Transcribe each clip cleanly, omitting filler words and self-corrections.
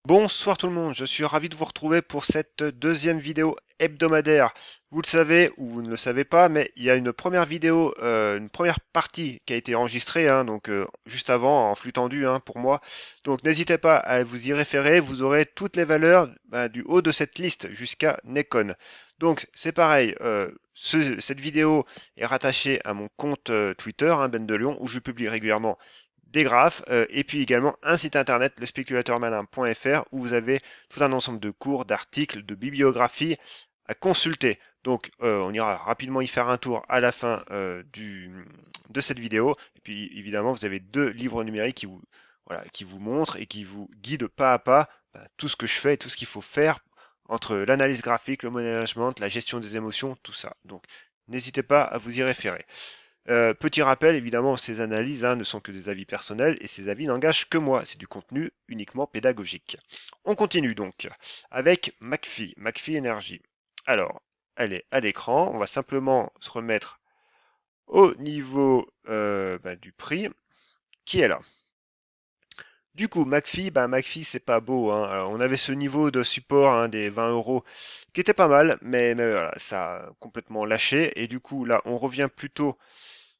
Bonsoir tout le monde, je suis ravi de vous retrouver pour cette deuxième vidéo hebdomadaire. Vous le savez ou vous ne le savez pas, mais il y a une première vidéo, une première partie qui a été enregistrée, hein, donc juste avant en flux tendu pour moi. Donc n'hésitez pas à vous y référer, vous aurez toutes les valeurs du haut de cette liste jusqu'à Nekon. Donc c'est pareil, cette vidéo est rattachée à mon compte Twitter, Ben de Lyon, où je publie régulièrement des graphes, et puis également un site internet, lespéculateurmalin.fr, où vous avez tout un ensemble de cours, d'articles, de bibliographies à consulter. Donc on ira rapidement y faire un tour à la fin de cette vidéo. Et puis évidemment, vous avez deux livres numériques qui vous montrent et qui vous guident pas à pas tout ce que je fais et tout ce qu'il faut faire entre l'analyse graphique, le management, la gestion des émotions, tout ça. Donc n'hésitez pas à vous y référer. Petit rappel, évidemment, ces analyses ne sont que des avis personnels et ces avis n'engagent que moi. C'est du contenu uniquement pédagogique. On continue donc avec McPhee Energy. Alors, elle est à l'écran. On va simplement se remettre au niveau du prix qui est là. Du coup, McPhee, c'est pas beau, hein. Alors, on avait ce niveau de support des 20 euros qui était pas mal, mais voilà, ça a complètement lâché. Et du coup, là, on revient plutôt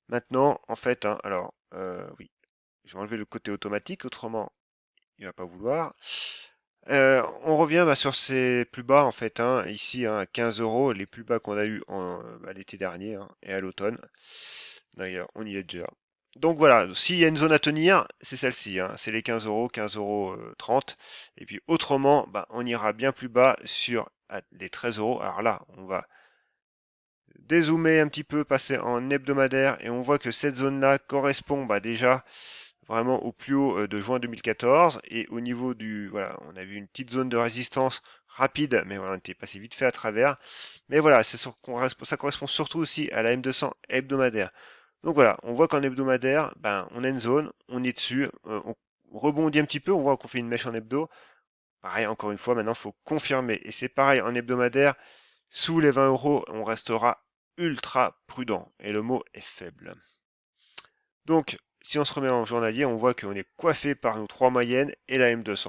maintenant, en fait, alors, oui, je vais enlever le côté automatique, autrement, il va pas vouloir. On revient sur ces plus bas, en fait, ici, à 15 euros, les plus bas qu'on a eu l'été dernier et à l'automne. D'ailleurs, on y est déjà. Donc voilà, s'il y a une zone à tenir, c'est celle-ci, c'est les 15 euros, 15 euros 30. Et puis autrement, on ira bien plus bas sur les 13 euros. Alors là, on va dézoomer un petit peu, passer en hebdomadaire, et on voit que cette zone-là correspond déjà vraiment au plus haut de juin 2014. Et au niveau voilà, on a vu une petite zone de résistance rapide, mais voilà, on était passé vite fait à travers. Mais voilà, ça correspond surtout aussi à la M200 hebdomadaire. Donc voilà, on voit qu'en hebdomadaire, on a une zone, on est dessus, on rebondit un petit peu, on voit qu'on fait une mèche en hebdo. Pareil, encore une fois, maintenant, il faut confirmer. Et c'est pareil en hebdomadaire, sous les 20 euros, on restera ultra prudent. Et le mot est faible. Donc, si on se remet en journalier, on voit qu'on est coiffé par nos trois moyennes et la M200.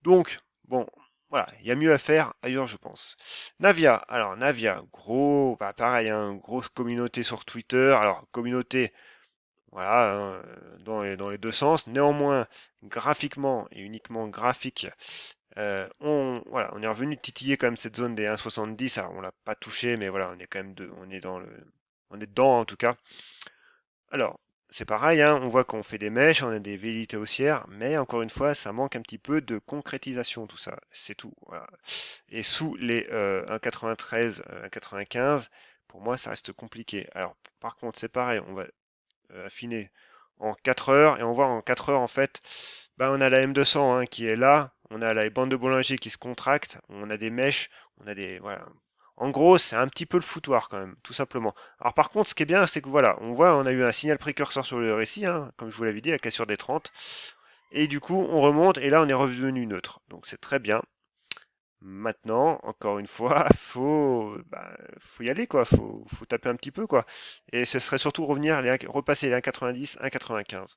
Donc, bon, voilà, il y a mieux à faire ailleurs, je pense. Navia, alors Navia, gros, pareil, grosse communauté sur Twitter. Alors, communauté, voilà, dans les deux sens. Néanmoins, graphiquement et uniquement graphique, voilà, on est revenu titiller quand même cette zone des 1,70. Alors, on l'a pas touché, mais voilà, on est quand même on est dedans en tout cas. Alors, c'est pareil, on voit qu'on fait des mèches, on a des velléités haussières, mais encore une fois, ça manque un petit peu de concrétisation, tout ça. C'est tout. Voilà. Et sous les 1,93, 1,95, pour moi, ça reste compliqué. Alors, par contre, c'est pareil, on va affiner en 4 heures, et on voit en 4 heures, en fait, on a la M200 qui est là, on a la bande de Bollinger qui se contracte, on a des mèches, on a des, voilà. En gros, c'est un petit peu le foutoir quand même, tout simplement. Alors par contre, ce qui est bien, c'est que voilà, on voit, on a eu un signal précurseur sur le récit, comme je vous l'avais dit, la cassure des 30, et du coup, on remonte, et là, on est revenu neutre. Donc c'est très bien. Maintenant, encore une fois, faut y aller, quoi. Faut taper un petit peu, quoi. Et ce serait surtout repasser les 1,90, 1,95.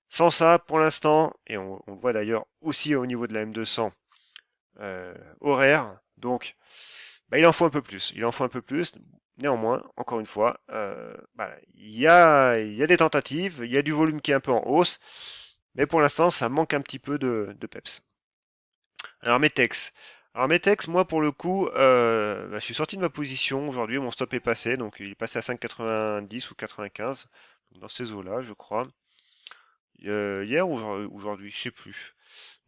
Sans ça, pour l'instant, et on le voit d'ailleurs aussi au niveau de la M200 horaire, donc il en faut un peu plus. Il en faut un peu plus. Néanmoins, encore une fois, il y a des tentatives, il y a du volume qui est un peu en hausse, mais pour l'instant, ça manque un petit peu de peps. Alors Metex. Alors Metex, moi pour le coup, je suis sorti de ma position aujourd'hui, mon stop est passé, donc il est passé à 5,90 ou 95, dans ces eaux-là, je crois. Hier ou aujourd'hui, je sais plus.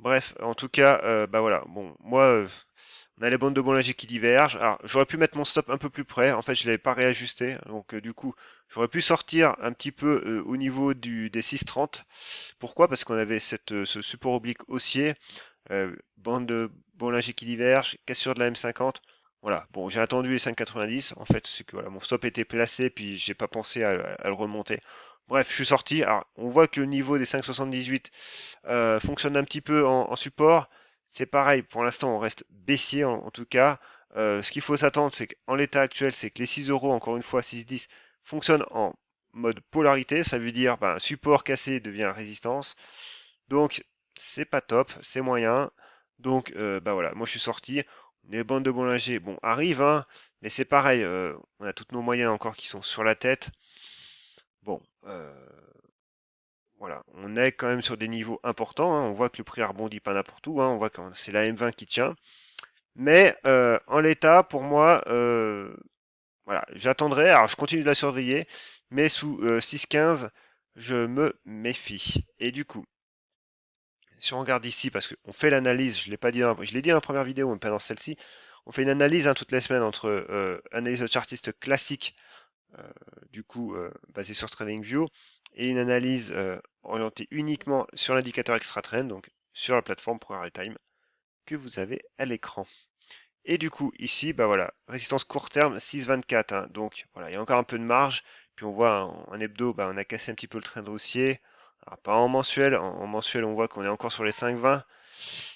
Bref, en tout cas, voilà. Bon, moi, on a les bandes de Bollinger qui divergent. Alors, j'aurais pu mettre mon stop un peu plus près. En fait, je l'avais pas réajusté. Donc, du coup, j'aurais pu sortir un petit peu au niveau des 6,30. Pourquoi? Parce qu'on avait ce support oblique haussier, bande de Bollinger qui diverge, cassure de la M50. Voilà. Bon, j'ai attendu les 5,90. En fait, c'est que voilà, mon stop était placé, puis j'ai pas pensé à le remonter. Bref, je suis sorti. Alors, on voit que le niveau des 5,78 fonctionne un petit peu en support. C'est pareil, pour l'instant, on reste baissier en tout cas. Ce qu'il faut s'attendre, c'est qu'en l'état actuel, c'est que les 6 euros, encore une fois, 6,10, fonctionnent en mode polarité. Ça veut dire support cassé devient résistance. Donc, c'est pas top, c'est moyen. Donc, bah voilà, moi je suis sorti. Les bandes de Bollinger, bon, arrivent, hein, mais c'est pareil, on a toutes nos moyennes encore qui sont sur la tête. Bon, voilà, on est quand même sur des niveaux importants, hein. On voit que le prix a rebondi pas n'importe où, hein. On voit que c'est la M20 qui tient. Mais en l'état, pour moi, voilà, j'attendrai. Alors, je continue de la surveiller, mais sous 6,15, je me méfie. Et du coup, si on regarde ici, parce qu'on fait l'analyse, je l'ai dit dans la première vidéo, mais pas dans celle-ci, on fait une analyse, hein, toutes les semaines entre analyse de chartiste classique, euh, du coup basée sur TradingView, et une analyse orientée uniquement sur l'indicateur extra trend, donc sur la plateforme Pro Time que vous avez à l'écran. Et du coup, ici, bah voilà, résistance court terme 6,24, hein, donc voilà, il y a encore un peu de marge. Puis on voit en hebdo, bah, on a cassé un petit peu le trend haussier. Alors, pas en mensuel, en mensuel on voit qu'on est encore sur les 5,20.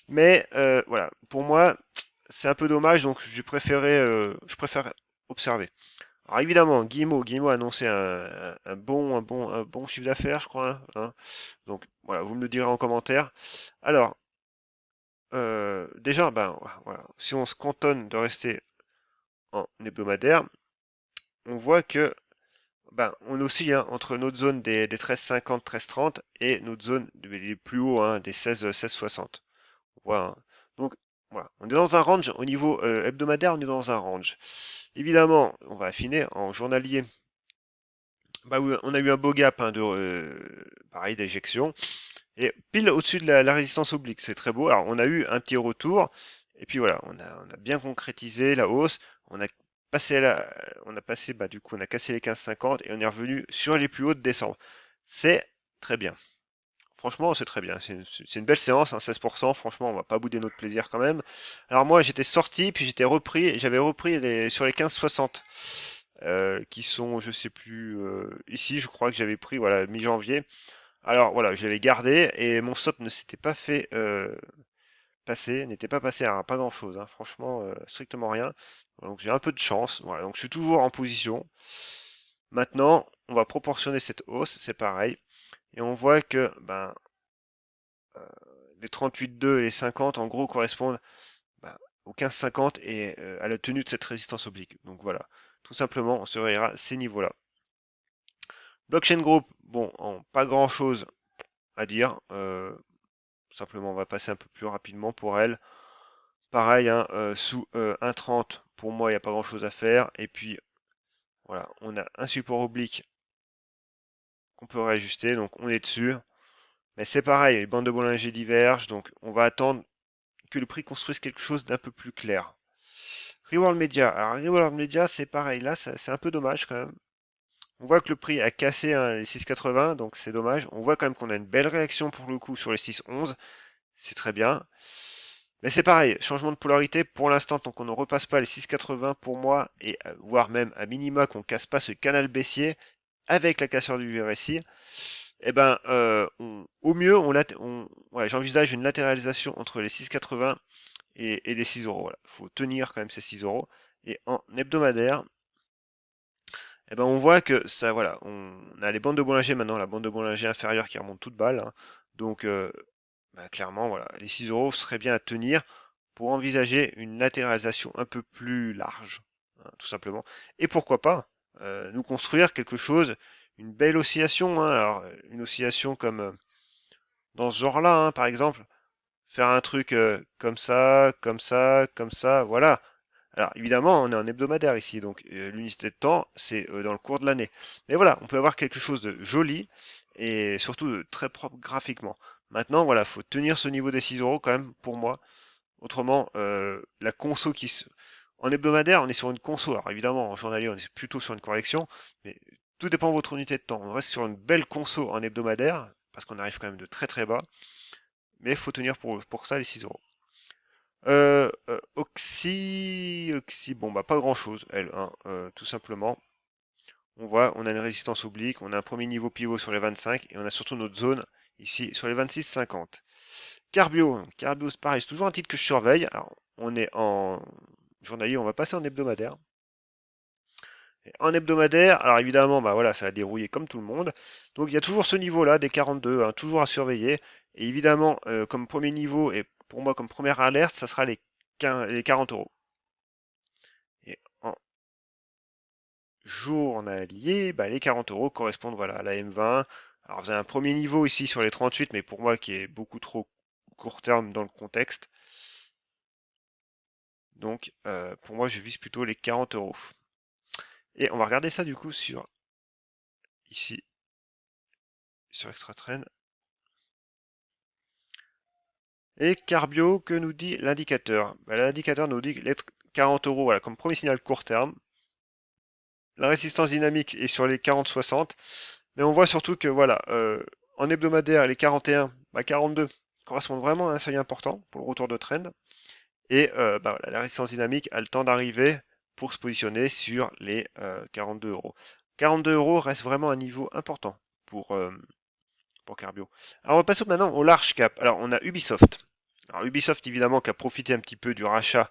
Mais voilà, pour moi, c'est un peu dommage, donc je préfère observer. Alors évidemment, Guillemot a annoncé un bon chiffre d'affaires, je crois, hein. Donc voilà, vous me le direz en commentaire. Alors, déjà, ben voilà, si on se cantonne de rester en hebdomadaire, on voit que ben, on oscille, hein, entre notre zone des 13,50, 13,30 et notre zone des plus hauts, hein, des 16,60. Voilà, hein. Donc voilà, on est dans un range au niveau hebdomadaire, on est dans un range. Évidemment, on va affiner en journalier. Bah oui, on a eu un beau gap, hein, pareil d'éjection. Et pile au-dessus de la résistance oblique, c'est très beau. Alors on a eu un petit retour, et puis voilà, on a bien concrétisé la hausse. On a on a passé, bah du coup, on a cassé les 15,50 et on est revenu sur les plus hauts de décembre. C'est très bien. Franchement, c'est très bien. C'est une belle séance, hein, 16%. Franchement, on va pas bouder notre plaisir quand même. Alors moi, j'étais sorti, puis j'avais repris sur les 15,60, qui sont, je sais plus, ici, je crois que j'avais pris, voilà, mi-janvier. Alors voilà, je l'avais gardé et mon stop ne s'était pas fait passer, n'était pas passé à pas grand-chose, hein. Franchement, strictement rien. Donc j'ai un peu de chance. Voilà, donc je suis toujours en position. Maintenant, on va proportionner cette hausse, c'est pareil. Et on voit que ben, euh, les 38,2 et les 50 en gros correspondent, ben, aux 15,50 et à la tenue de cette résistance oblique. Donc voilà, tout simplement, on surveillera ces niveaux-là. Blockchain Group, bon, pas grand-chose à dire. Simplement, on va passer un peu plus rapidement pour elle. Pareil, hein, sous 1,30, pour moi, il n'y a pas grand-chose à faire. Et puis, voilà, on a un support oblique qu'on peut réajuster, donc on est dessus. Mais c'est pareil, les bandes de Bollinger divergent, donc on va attendre que le prix construise quelque chose d'un peu plus clair. Reworld Media. Alors, Reworld Media, c'est pareil, là, c'est un peu dommage quand même. On voit que le prix a cassé, hein, les 6,80, donc c'est dommage. On voit quand même qu'on a une belle réaction pour le coup sur les 6,11. C'est très bien. Mais c'est pareil, changement de polarité pour l'instant, tant qu'on ne repasse pas les 6,80 pour moi, et voire même à minima qu'on casse pas ce canal baissier avec la cassure du RSI, eh ben, au mieux, ouais, j'envisage une latéralisation entre les 6,80 et les 6 euros. Voilà. Faut tenir quand même ces 6 euros. Et en hebdomadaire, eh ben, on voit que ça, voilà, on a les bandes de Bollinger maintenant, la bande de Bollinger inférieure qui remonte toute balle, hein. Donc, bah, clairement, voilà, les 6 euros seraient bien à tenir pour envisager une latéralisation un peu plus large, hein, tout simplement. Et pourquoi pas nous construire quelque chose, une belle oscillation, hein. Alors, une oscillation comme dans ce genre-là, hein, par exemple, faire un truc comme ça, comme ça, comme ça, voilà. Alors évidemment, on est en hebdomadaire ici, donc l'unité de temps, c'est dans le cours de l'année. Mais voilà, on peut avoir quelque chose de joli et surtout de très propre graphiquement. Maintenant, voilà, faut tenir ce niveau des 6 euros quand même pour moi. Autrement, la conso en hebdomadaire, on est sur une conso. Alors évidemment, en journalier, on est plutôt sur une correction, mais tout dépend de votre unité de temps. On reste sur une belle conso en hebdomadaire, parce qu'on arrive quand même de très très bas, mais il faut tenir pour ça les 6 euros. Oxy, bon bah pas grand chose, elle, hein, tout simplement. On voit, on a une résistance oblique, on a un premier niveau pivot sur les 25, et on a surtout notre zone ici sur les 26,50. Carbio c'est pareil, c'est toujours un titre que je surveille. Alors, on est en journalier, on va passer en hebdomadaire. Et en hebdomadaire, alors évidemment, bah voilà, ça a dérouillé comme tout le monde. Donc il y a toujours ce niveau-là des 42, hein, toujours à surveiller. Et évidemment, comme premier niveau, et pour moi comme première alerte, ça sera les 40 euros. Et en journalier, bah, les 40 euros correspondent voilà, à la M20. Alors vous avez un premier niveau ici sur les 38, mais pour moi qui est beaucoup trop court terme dans le contexte. Donc pour moi je vise plutôt les 40 euros. Et on va regarder ça du coup sur ici sur Extra Trend. Et Carbio, que nous dit l'indicateur? Bah, l'indicateur nous dit que les 40 euros voilà, comme premier signal court terme. La résistance dynamique est sur les 40-60. Mais on voit surtout que voilà, en hebdomadaire, les 41, bah 42 correspondent vraiment à un seuil important pour le retour de trend. Et bah voilà, la résistance dynamique a le temps d'arriver pour se positionner sur les 42 euros. 42 euros reste vraiment un niveau important pour Carbio. Alors on va passer maintenant au large cap. Alors on a Ubisoft. Alors Ubisoft évidemment qui a profité un petit peu du rachat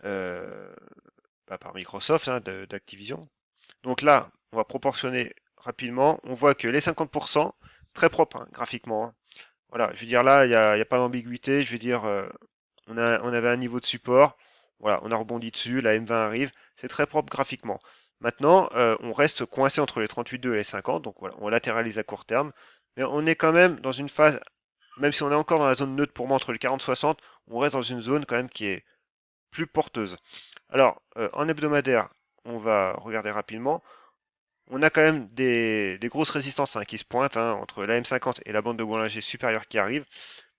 euh, par Microsoft hein, d'Activision. Donc là, on va proportionner rapidement. On voit que les 50%, très propre hein, graphiquement. Hein. Voilà, je veux dire là, il y a pas d'ambiguïté. Je veux dire, on avait un niveau de support. Voilà, on a rebondi dessus. La M20 arrive. C'est très propre graphiquement. Maintenant, on reste coincé entre les 38,2 et les 50. Donc voilà, on latéralise à court terme. Mais on est quand même dans une phase, même si on est encore dans la zone neutre pour moi entre les 40-60, on reste dans une zone quand même qui est plus porteuse. Alors, en hebdomadaire, on va regarder rapidement. On a quand même des grosses résistances hein, qui se pointent hein, entre la M50 et la bande de Bollinger supérieure qui arrive.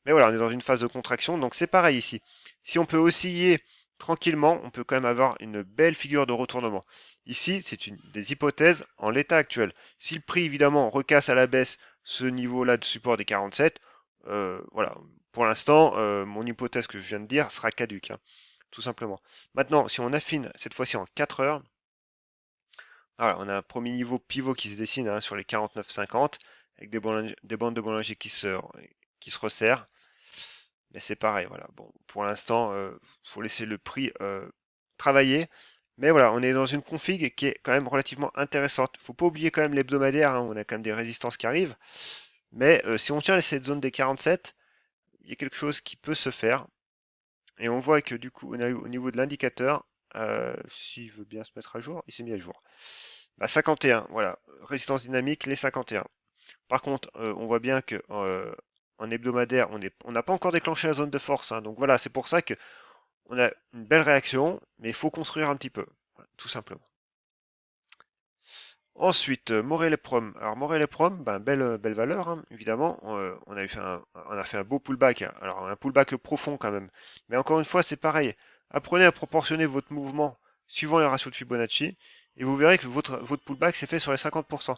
Mais voilà, on est dans une phase de contraction, donc c'est pareil ici. Si on peut osciller tranquillement, on peut quand même avoir une belle figure de retournement. Ici, c'est une des hypothèses en l'état actuel. Si le prix, évidemment, recasse à la baisse ce niveau-là de support des 47, voilà, pour l'instant, mon hypothèse que je viens de dire sera caduque, hein, tout simplement. Maintenant, si on affine cette fois-ci en 4 heures, voilà, on a un premier niveau pivot qui se dessine hein, sur les 49,50 avec des bandes de Bollinger qui se resserrent. Mais c'est pareil, voilà. Bon, pour l'instant, faut laisser le prix travailler. Mais voilà, on est dans une config qui est quand même relativement intéressante. Faut pas oublier quand même l'hebdomadaire, hein, on a quand même des résistances qui arrivent. Mais si on tient cette zone des 47, il y a quelque chose qui peut se faire. Et on voit que du coup, on a eu au niveau de l'indicateur, s'il veut bien se mettre à jour, il s'est mis à jour. Bah, 51, voilà, résistance dynamique, les 51. Par contre, on voit bien que en hebdomadaire, on n'a pas encore déclenché la zone de force. Hein, donc voilà, c'est pour ça que on a une belle réaction, mais il faut construire un petit peu, voilà, tout simplement. Ensuite, Morel et Prom. Alors Morel et Prom, ben, belle valeur, hein, évidemment. On a fait un beau pullback. Hein. Alors un pullback profond quand même. Mais encore une fois, c'est pareil. Apprenez à proportionner votre mouvement suivant les ratios de Fibonacci, et vous verrez que votre pullback s'est fait sur les 50%.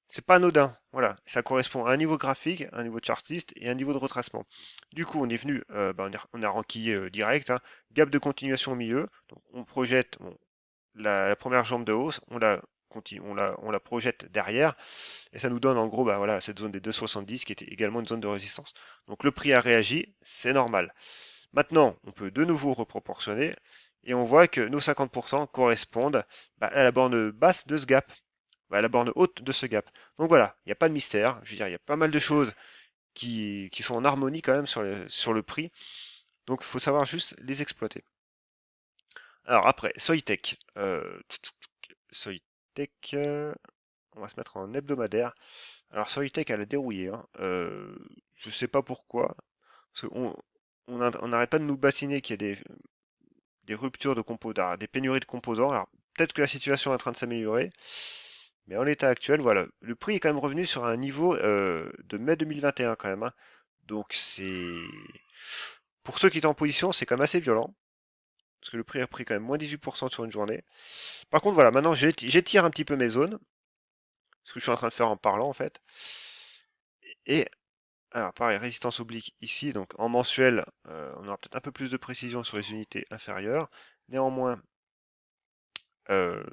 C'est pas anodin. Voilà, ça correspond à un niveau graphique, un niveau chartiste et un niveau de retracement. Du coup, on est venu, on a renquillé direct. Hein, gap de continuation au milieu. Donc, on projette la première jambe de hausse, on la projette derrière, et ça nous donne en gros bah, voilà, cette zone des 2,70 qui était également une zone de résistance. Donc le prix a réagi, c'est normal. Maintenant, on peut de nouveau reproportionner, et on voit que nos 50% correspondent bah, à la borne basse de ce gap, bah, à la borne haute de ce gap. Donc voilà, il n'y a pas de mystère, je veux dire, il y a pas mal de choses qui sont en harmonie quand même sur le prix, donc il faut savoir juste les exploiter. Alors après, Soitec. Soitec, on va se mettre en hebdomadaire. Alors Soitec, elle a dérouillé. Hein. Je sais pas pourquoi. Parce on n'arrête pas de nous bassiner qu'il y a des ruptures de composants, des pénuries de composants. Alors peut-être que la situation est en train de s'améliorer. Mais en l'état actuel, voilà. Le prix est quand même revenu sur un niveau de mai 2021 quand même. Hein. Donc c'est... Pour ceux qui étaient en position, c'est quand même assez violent. Parce que le prix a pris quand même moins 18% sur une journée. Par contre, voilà, maintenant j'étire un petit peu mes zones. Ce que je suis en train de faire en parlant en fait. Et alors pareil, résistance oblique ici, donc en mensuel, on aura peut-être un peu plus de précision sur les unités inférieures. Néanmoins, euh,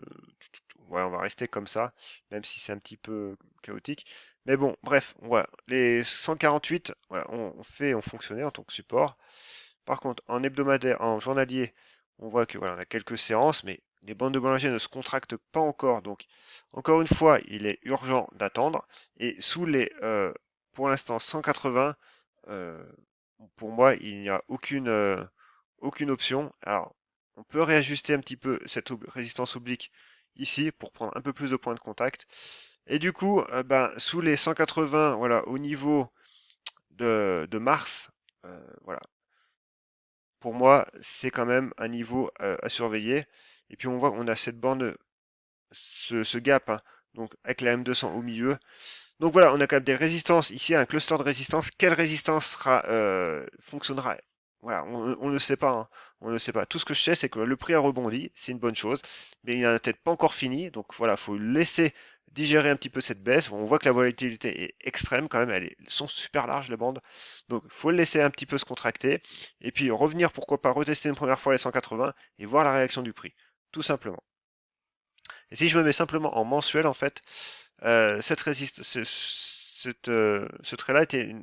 ouais, on va rester comme ça, même si c'est un petit peu chaotique. Mais bon, bref, voilà, les 148, voilà, on fonctionnait en tant que support. Par contre, en hebdomadaire, en journalier, on voit que voilà, on a quelques séances, mais les bandes de Bollinger ne se contractent pas encore. Donc, encore une fois, il est urgent d'attendre. Et sous les, pour l'instant, 180, euh, pour moi, il n'y a aucune option. Alors, on peut réajuster un petit peu cette résistance oblique ici pour prendre un peu plus de points de contact. Et du coup, ben, sous les 180, voilà, au niveau de Mars, voilà, pour moi, c'est quand même un niveau à surveiller. Et puis on voit qu'on a cette borne, ce gap, hein, donc avec la M200 au milieu. Donc voilà, on a quand même des résistances ici, un cluster de résistance. Quelle résistance fonctionnera? Voilà, on ne sait pas, hein, on ne sait pas. Tout ce que je sais, c'est que le prix a rebondi, c'est une bonne chose, mais il n'a peut-être pas encore fini. Donc voilà, faut laisser digérer un petit peu cette baisse. Bon, on voit que la volatilité est extrême quand même, elles sont super larges les bandes. Donc faut le laisser un petit peu se contracter et puis revenir, pourquoi pas retester une première fois les 180 et voir la réaction du prix, tout simplement. Et si je me mets simplement en mensuel, en fait, ce trait-là était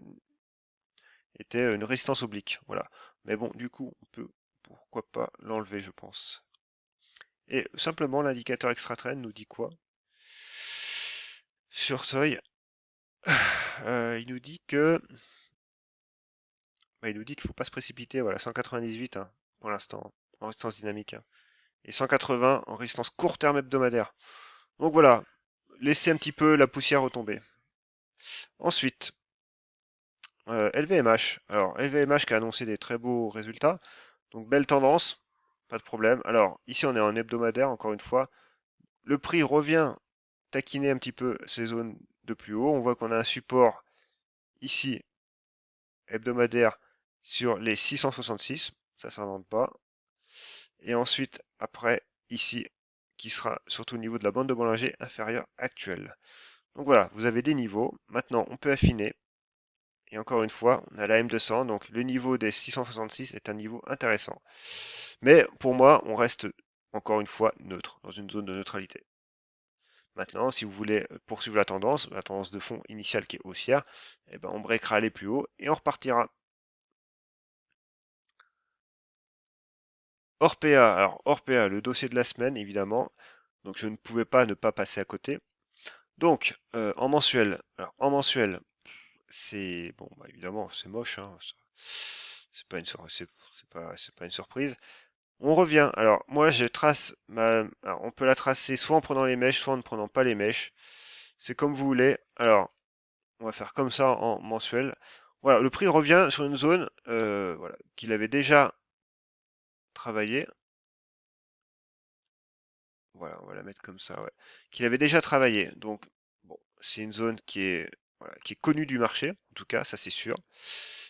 une résistance oblique, voilà. Mais bon, du coup, on peut, pourquoi pas l'enlever, je pense. Et simplement, l'indicateur extra-trend nous dit quoi? Sur seuil, il nous dit que, il nous dit qu'il faut pas se précipiter, voilà, 198 hein, pour l'instant, en résistance dynamique, hein, et 180 en résistance court terme hebdomadaire. Donc voilà, laissez un petit peu la poussière retomber. Ensuite, LVMH. Alors, LVMH qui a annoncé des très beaux résultats. Donc, belle tendance, pas de problème. Alors, ici, on est en hebdomadaire, encore une fois. Le prix revient taquiner un petit peu ces zones de plus haut. On voit qu'on a un support ici, hebdomadaire, sur les 666. Ça ne s'invente pas. Et ensuite, après, ici, qui sera surtout au niveau de la bande de Bollinger inférieure actuelle. Donc voilà, vous avez des niveaux. Maintenant, on peut affiner. Et encore une fois, on a la M200, donc le niveau des 666 est un niveau intéressant. Mais pour moi, on reste encore une fois neutre, dans une zone de neutralité. Maintenant, si vous voulez poursuivre la tendance de fond initiale qui est haussière, eh ben on breakera les plus hauts et on repartira. Orpea, alors Orpea, le dossier de la semaine évidemment, donc je ne pouvais pas ne pas passer à côté. Donc en mensuel, c'est bon, bah, évidemment c'est moche, hein, c'est pas une surprise. On revient. Alors, moi, je trace alors, on peut la tracer soit en prenant les mèches, soit en ne prenant pas les mèches. C'est comme vous voulez. Alors, on va faire comme ça en mensuel. Voilà, le prix revient sur une zone voilà, qu'il avait déjà travaillé. Voilà, on va la mettre comme ça, ouais. Qu'il avait déjà travaillé. Donc, bon, c'est une zone voilà, qui est connue du marché, en tout cas, ça c'est sûr.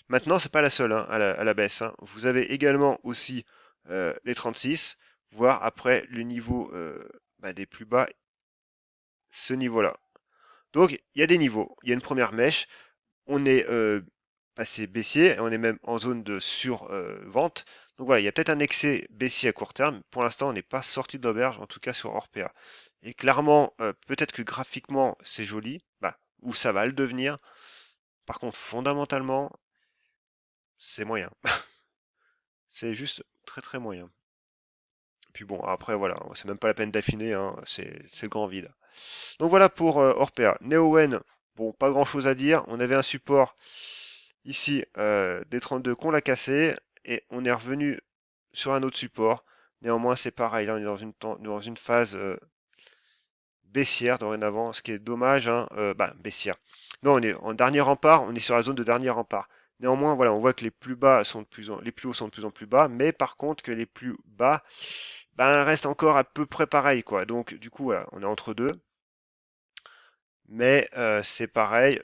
Maintenant, c'est pas la seule hein, à la baisse, hein. Vous avez également aussi les 36, voire après le niveau bah, des plus bas, ce niveau-là. Donc, il y a des niveaux. Il y a une première mèche. On est passé baissier. On est même en zone de survente. Donc voilà, il y a peut-être un excès baissier à court terme. Pour l'instant, on n'est pas sorti de l'auberge, en tout cas sur Orpea. Et clairement, peut-être que graphiquement, c'est joli, bah, ou ça va le devenir. Par contre, fondamentalement, c'est moyen. C'est juste très très moyen. Puis bon, après voilà, c'est même pas la peine d'affiner, hein, c'est le grand vide. Donc voilà pour Orpea. Neowen, bon, pas grand chose à dire. On avait un support ici des 32 qu'on l'a cassé et on est revenu sur un autre support. Néanmoins, c'est pareil, là on est dans une phase baissière dorénavant, ce qui est dommage, hein, bah, baissière. Non, on est en dernier rempart, on est sur la zone de dernier rempart. Néanmoins, voilà, on voit que les plus bas sont les plus hauts sont de plus en plus bas, mais par contre que les plus bas, ben, restent encore à peu près pareil, quoi. Donc, du coup, voilà, on est entre deux. Mais c'est pareil,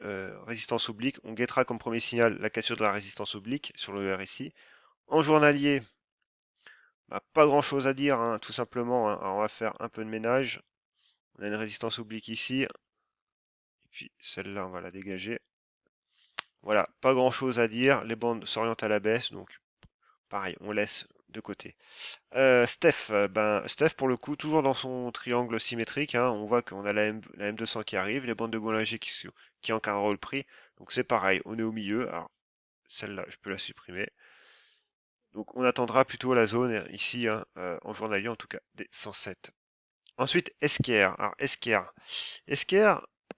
résistance oblique, on guettera comme premier signal la cassure de la résistance oblique sur le RSI. En journalier, bah, pas grand chose à dire, hein, tout simplement, hein. Alors, on va faire un peu de ménage. On a une résistance oblique ici, et puis celle-là, on va la dégager. Voilà, pas grand chose à dire. Les bandes s'orientent à la baisse, donc pareil, on laisse de côté. Steph, Steph pour le coup, toujours dans son triangle symétrique, hein, on voit qu'on a la M200 qui arrive, les bandes de Bollinger qui encadrent le prix. Donc c'est pareil, on est au milieu. Alors celle-là, je peux la supprimer. Donc on attendra plutôt la zone ici, hein, en journalier en tout cas, des 107. Ensuite, Esquire. Alors Esquire,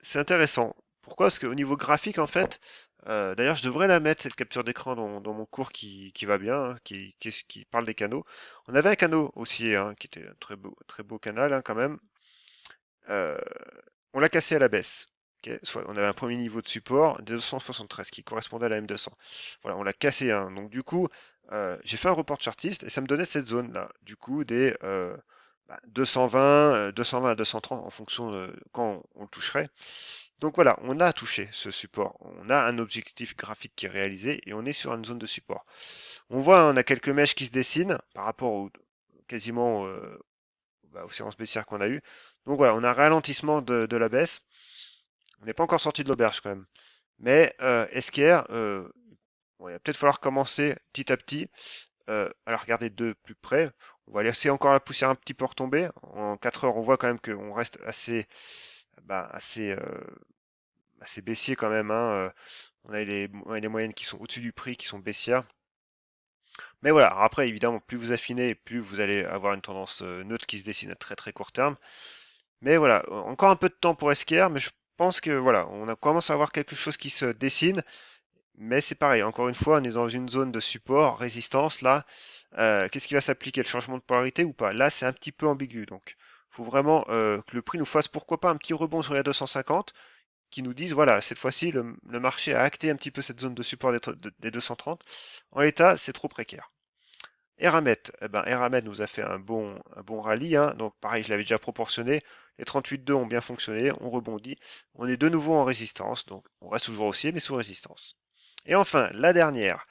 c'est intéressant. Pourquoi? Parce qu'au niveau graphique, en fait, D'ailleurs, je devrais la mettre, cette capture d'écran, dans mon cours qui va bien, hein, qui parle des canaux. On avait un canot aussi, hein, qui était un très beau canal, hein, quand même. Euh, on l'a cassé à la baisse. Ok, on avait un premier niveau de support, 273, qui correspondait à la M200. Voilà, on l'a cassé, hein. Donc du coup, j'ai fait un report chartiste et ça me donnait cette zone-là. Du coup, des 220, 220 à 230 en fonction de quand on le toucherait. Donc voilà, on a touché ce support. On a un objectif graphique qui est réalisé et on est sur une zone de support. On voit, on a quelques mèches qui se dessinent par rapport quasiment aux séances baissières qu'on a eues. Donc voilà, on a un ralentissement de la baisse. On n'est pas encore sorti de l'auberge quand même. Mais SKR, bon, il va peut-être falloir commencer petit à petit à la regarder de plus près. On va laisser encore la poussière un petit peu retomber. En 4 heures, on voit quand même qu'on reste assez baissier quand même, hein. On a les moyennes qui sont au-dessus du prix, qui sont baissières. Mais voilà, après évidemment, plus vous affinez, plus vous allez avoir une tendance neutre qui se dessine à très très court terme. Mais voilà, encore un peu de temps pour SKR, mais je pense que voilà, commence à avoir quelque chose qui se dessine. Mais c'est pareil, encore une fois, on est dans une zone de support, résistance. Là, qu'est-ce qui va s'appliquer? Le changement de polarité ou pas? Là, c'est un petit peu ambigu. Donc, il faut vraiment que le prix nous fasse, pourquoi pas, un petit rebond sur les 250 qui nous disent, voilà, cette fois-ci, le marché a acté un petit peu cette zone de support des 230. En l'état, c'est trop précaire. Eramet, eh ben, Eramet nous a fait un bon rallye, hein. Donc pareil, je l'avais déjà proportionné. Les 38,2 ont bien fonctionné, on rebondit. On est de nouveau en résistance, donc on reste toujours haussier, mais sous résistance. Et enfin, la dernière,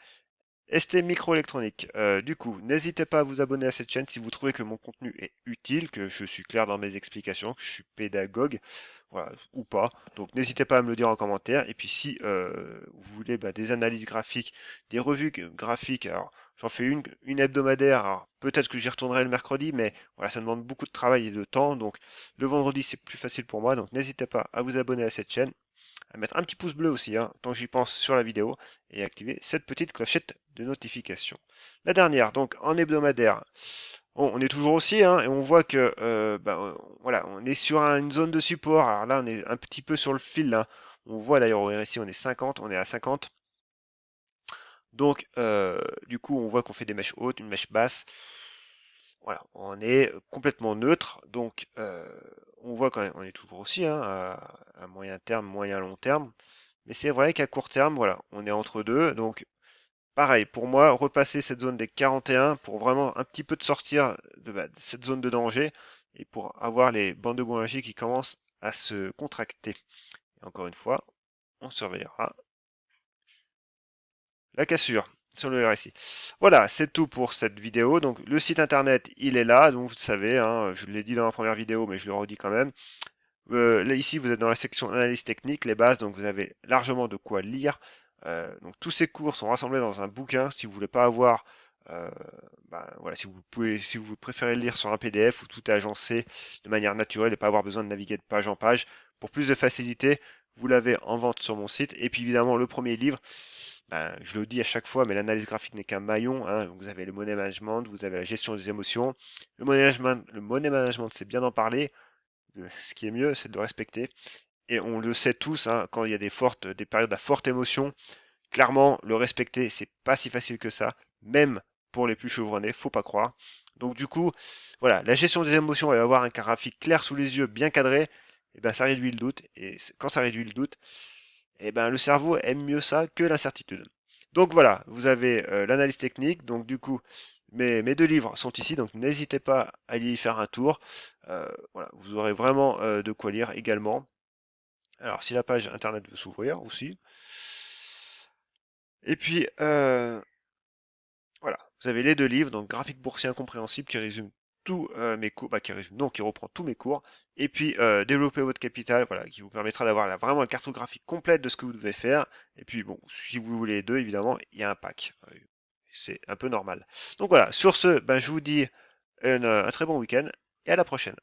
ST Microélectronique. Du coup, n'hésitez pas à vous abonner à cette chaîne si vous trouvez que mon contenu est utile, que je suis clair dans mes explications, que je suis pédagogue, voilà, ou pas. Donc n'hésitez pas à me le dire en commentaire. Et puis si vous voulez des analyses graphiques, des revues graphiques, alors j'en fais une hebdomadaire. Alors peut-être que j'y retournerai le mercredi, mais voilà, ça demande beaucoup de travail et de temps. Donc le vendredi c'est plus facile pour moi. Donc n'hésitez pas à vous abonner à cette chaîne, à mettre un petit pouce bleu aussi, hein, tant que j'y pense sur la vidéo, et activer cette petite clochette de notification. La dernière, donc en hebdomadaire, bon, on est toujours aussi, hein, et on voit que voilà, on est sur une zone de support. Alors là, on est un petit peu sur le fil, là. On voit d'ailleurs ici, on est 50, on est à 50. Donc, du coup, on voit qu'on fait des mèches hautes, une mèche basse. Voilà, on est complètement neutre. Donc, on voit quand même, on est toujours aussi, hein, à moyen terme, moyen long terme. Mais c'est vrai qu'à court terme, voilà, on est entre deux. Donc, pareil, pour moi, repasser cette zone des 41 pour vraiment un petit peu de sortir de cette zone de danger et pour avoir les bandes de Bollinger qui commencent à se contracter. Et encore une fois, on surveillera la cassure sur le RSI. Voilà, c'est tout pour cette vidéo. Donc le site internet, il est là, donc vous savez, hein, je l'ai dit dans la première vidéo, mais je le redis quand même. Là, ici, vous êtes dans la section analyse technique, les bases, donc vous avez largement de quoi lire. Donc tous ces cours sont rassemblés dans un bouquin. Si vous voulez pas avoir, euh, voilà, si vous préférez le lire sur un PDF où tout est agencé de manière naturelle et pas avoir besoin de naviguer de page en page, pour plus de facilité, vous l'avez en vente sur mon site. Et puis évidemment, le premier livre, je le dis à chaque fois, mais l'analyse graphique n'est qu'un maillon, hein. Vous avez le money management, vous avez la gestion des émotions. Le money management, c'est bien d'en parler. Ce qui est mieux, c'est de le respecter. Et on le sait tous, hein, quand il y a des périodes à forte émotion, clairement, le respecter, c'est pas si facile que ça, même pour les plus chevronnés, faut pas croire. Donc du coup, voilà, la gestion des émotions et avoir un graphique clair sous les yeux, bien cadré, et ben ça réduit le doute. Et quand ça réduit le doute, et ben le cerveau aime mieux ça que l'incertitude. Donc voilà, vous avez l'analyse technique. Donc du coup, mes deux livres sont ici, donc n'hésitez pas à y faire un tour. Voilà, vous aurez vraiment de quoi lire également. Alors si la page internet veut s'ouvrir aussi. Et puis voilà, vous avez les deux livres, donc graphique boursier incompréhensible qui résume tous mes cours, qui reprend tous mes cours, et puis développer votre capital, voilà, qui vous permettra d'avoir vraiment une cartographie complète de ce que vous devez faire. Et puis bon, si vous voulez les deux, évidemment, il y a un pack. C'est un peu normal. Donc voilà, sur ce, je vous dis un très bon week-end et à la prochaine.